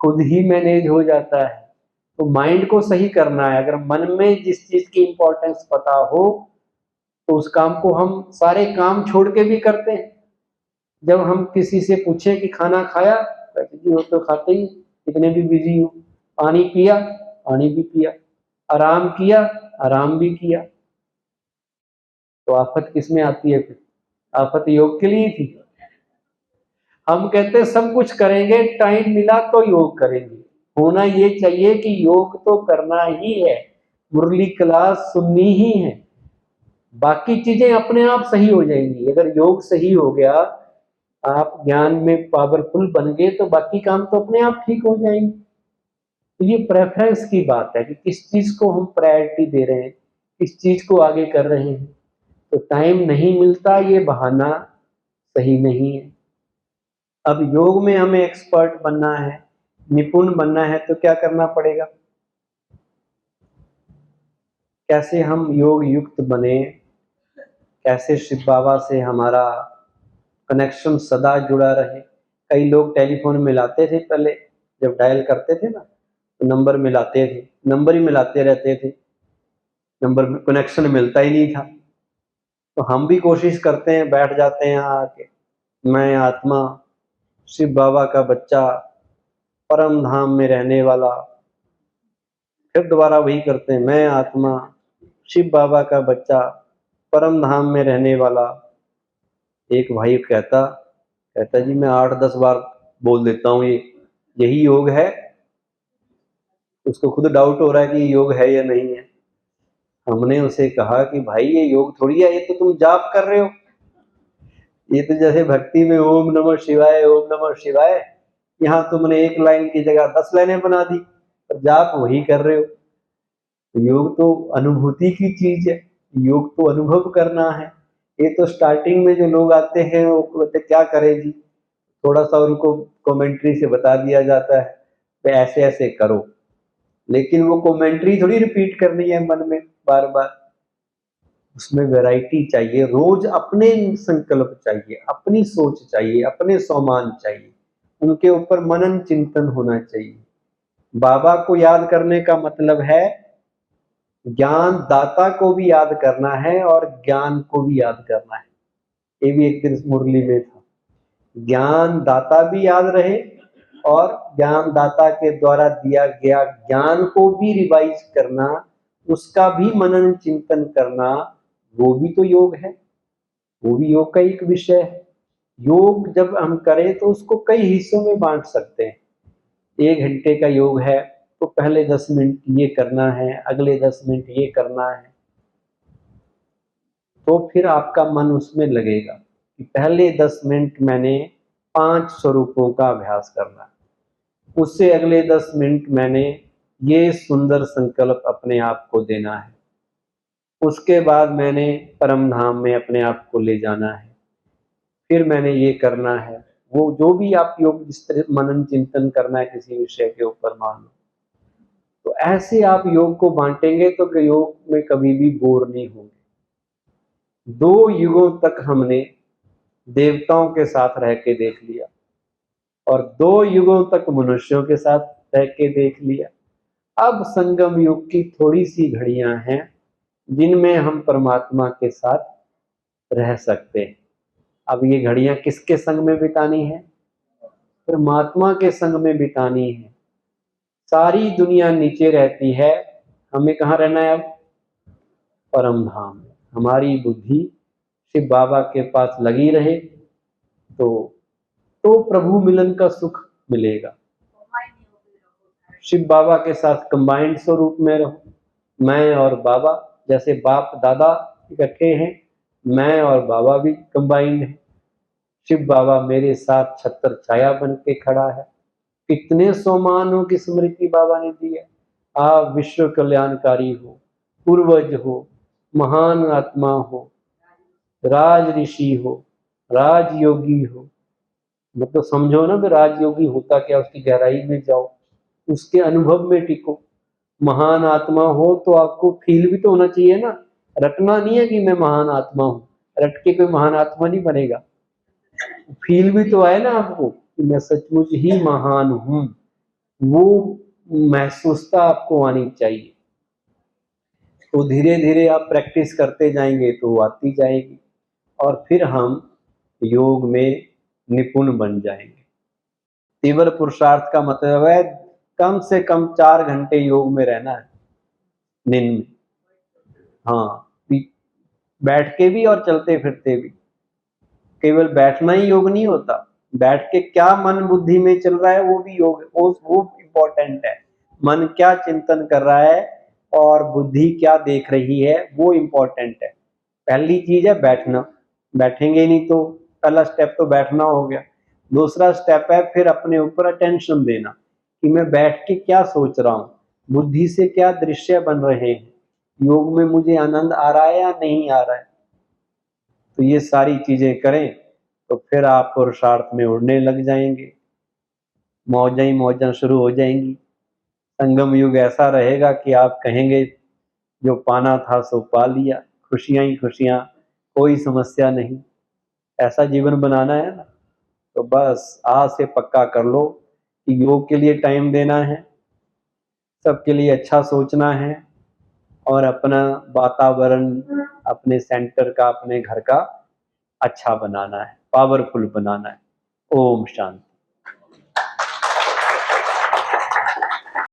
खुद ही मैनेज हो जाता है। तो माइंड को सही करना है। अगर मन में जिस चीज की इंपॉर्टेंस पता हो तो उस काम को हम सारे काम छोड़ के भी करते हैं। जब हम किसी से पूछें कि खाना खाया, कहते जी वो तो खाते ही, कितने भी बिजी हो। पानी पिया, पानी भी पिया। आराम किया, आराम भी किया। तो आफत किस में आती है फिर? आफत योग के लिए थी। हम कहते हैं सब कुछ करेंगे, टाइम मिला तो योग करेंगे। होना ये चाहिए कि योग तो करना ही है, मुरली क्लास सुननी ही है, बाकी चीजें अपने आप सही हो जाएंगी। अगर योग सही हो गया, आप ज्ञान में पावरफुल बन गए, तो बाकी काम तो अपने आप ठीक हो जाएंगे। तो ये प्रेफरेंस की बात है कि किस चीज को हम प्रायोरिटी दे रहे हैं, किस चीज को आगे कर रहे हैं। तो टाइम नहीं मिलता ये बहाना सही नहीं है। अब योग में हमें एक्सपर्ट बनना है, निपुण बनना है, तो क्या करना पड़ेगा? कैसे हम योग युक्त बने, कैसे शिव बाबा से हमारा कनेक्शन सदा जुड़ा रहे। कई लोग टेलीफोन मिलाते थे पहले, जब डायल करते थे ना तो नंबर मिलाते थे, नंबर ही मिलाते रहते थे, नंबर कनेक्शन मिलता ही नहीं था। तो हम भी कोशिश करते हैं, बैठ जाते हैं यहाँ आके, मैं आत्मा शिव बाबा का बच्चा, परम धाम में रहने वाला। फिर दोबारा वही करते हैं, मैं आत्मा शिव बाबा का बच्चा, परम धाम में रहने वाला। एक भाई कहता कहता जी मैं 8-10 बार बोल देता हूँ, ये यही योग है। उसको खुद डाउट हो रहा है कि योग है या नहीं है। हमने उसे कहा कि भाई ये योग थोड़ी है, ये तो तुम जाप कर रहे हो। ये तो जैसे भक्ति में ओम नमः शिवाय, ओम नमः शिवाय, यहाँ तुमने एक लाइन की जगह 10 लाइनें बना दी, पर जाप वही कर रहे हो। तो योग तो अनुभूति की चीज है, योग तो अनुभव करना है। ये तो स्टार्टिंग में जो लोग आते हैं वो कहते क्या करें जी, थोड़ा सा उनको कमेंट्री से बता दिया जाता है तो ऐसे ऐसे करो, लेकिन वो कमेंट्री थोड़ी रिपीट करनी है मन में बार बार। उसमें वैरायटी चाहिए, रोज अपने संकल्प चाहिए, अपनी सोच चाहिए, अपने स्वमान चाहिए, उनके ऊपर मनन चिंतन होना चाहिए। बाबा को याद करने का मतलब है ज्ञान दाता को भी याद करना है और ज्ञान को भी याद करना है। ये भी एक दिन मुरली में था, ज्ञान दाता भी याद रहे और ज्ञान दाता के द्वारा दिया गया ज्ञान को भी रिवाइज करना, उसका भी मनन चिंतन करना, वो भी तो योग है, वो भी योग का एक विषय है। योग जब हम करें तो उसको कई हिस्सों में बांट सकते हैं। 1 घंटे का योग है तो पहले 10 मिनट ये करना है, अगले 10 मिनट ये करना है, तो फिर आपका मन उसमें लगेगा कि पहले 10 मिनट मैंने 5 स्वरूपों का अभ्यास करना है, उससे अगले 10 मिनट मैंने ये सुंदर संकल्प अपने आप को देना है, उसके बाद मैंने परम धाम में अपने आप को ले जाना है, फिर मैंने ये करना है। वो जो भी आप योग जिस तरह मनन चिंतन करना है किसी विषय के ऊपर मान लो, तो ऐसे आप योग को बांटेंगे तो योग में कभी भी बोर नहीं होंगे। 2 युगों तक हमने देवताओं के साथ रह के देख लिया और 2 युगों तक मनुष्यों के साथ रह के देख लिया। अब संगम युग की थोड़ी सी घड़ियां हैं जिनमें हम परमात्मा के साथ रह सकते हैं। अब ये घड़ियां किसके संग में बितानी है? परमात्मा के संग में बितानी है। सारी दुनिया नीचे रहती है, हमें कहाँ रहना है अब? परम धाम में। हमारी बुद्धि शिव बाबा के पास लगी रहे तो प्रभु मिलन का सुख मिलेगा। शिव बाबा के साथ कंबाइंड स्वरूप में रहो, मैं और बाबा, जैसे बाप दादा इकट्ठे हैं, मैं और बाबा भी कंबाइंड है। शिव बाबा मेरे साथ छत्र छाया बन के खड़ा है। कितने सोमानों की स्मृति बाबा ने दी है। आप विश्व कल्याणकारी हो, पूर्वज हो, महान आत्मा हो, राज ऋषि हो, राजयोगी हो, मतलब समझो ना कि राजयोगी होता क्या, उसकी गहराई में जाओ, उसके अनुभव में टिको। महान आत्मा हो तो आपको फील भी तो होना चाहिए ना, रटना नहीं है कि मैं महान आत्मा हूं, रट के कोई महान आत्मा नहीं बनेगा। फील भी तो आए ना आपको कि मैं सचमुच ही महान हूं, वो महसूसता आपको आनी चाहिए। तो धीरे धीरे आप प्रैक्टिस करते जाएंगे तो आती जाएगी और फिर हम योग में निपुण बन जाएंगे। तीव्र पुरुषार्थ का मतलब है कम से कम 4 घंटे योग में रहना है दिन में। हाँ, बैठ के भी और चलते फिरते भी। केवल बैठना ही योग नहीं होता, बैठ के क्या मन बुद्धि में चल रहा है वो भी योग, वो इम्पोर्टेंट है। मन क्या चिंतन कर रहा है और बुद्धि क्या देख रही है वो इम्पोर्टेंट है। पहली चीज है बैठना, बैठेंगे नहीं तो पहला स्टेप तो बैठना हो गया। दूसरा स्टेप है फिर अपने ऊपर अटेंशन देना कि मैं बैठ के क्या सोच रहा हूँ, बुद्धि से क्या दृश्य बन रहे हैं, योग में मुझे आनंद आ रहा है या नहीं आ रहा है। तो ये सारी चीजें करें तो फिर आप पुरुषार्थ में उड़ने लग जाएंगे, मौजें ही मौजें शुरू हो जाएंगी। संगम युग ऐसा रहेगा कि आप कहेंगे जो पाना था सो पा लिया, खुशियां ही खुशियां, कोई समस्या नहीं। ऐसा जीवन बनाना है ना, तो बस आज से पक्का कर लो कि योग के लिए टाइम देना है, सबके लिए अच्छा सोचना है और अपना वातावरण, अपने सेंटर का, अपने घर का अच्छा बनाना है, पावरफुल बनाना है। ओम शांति।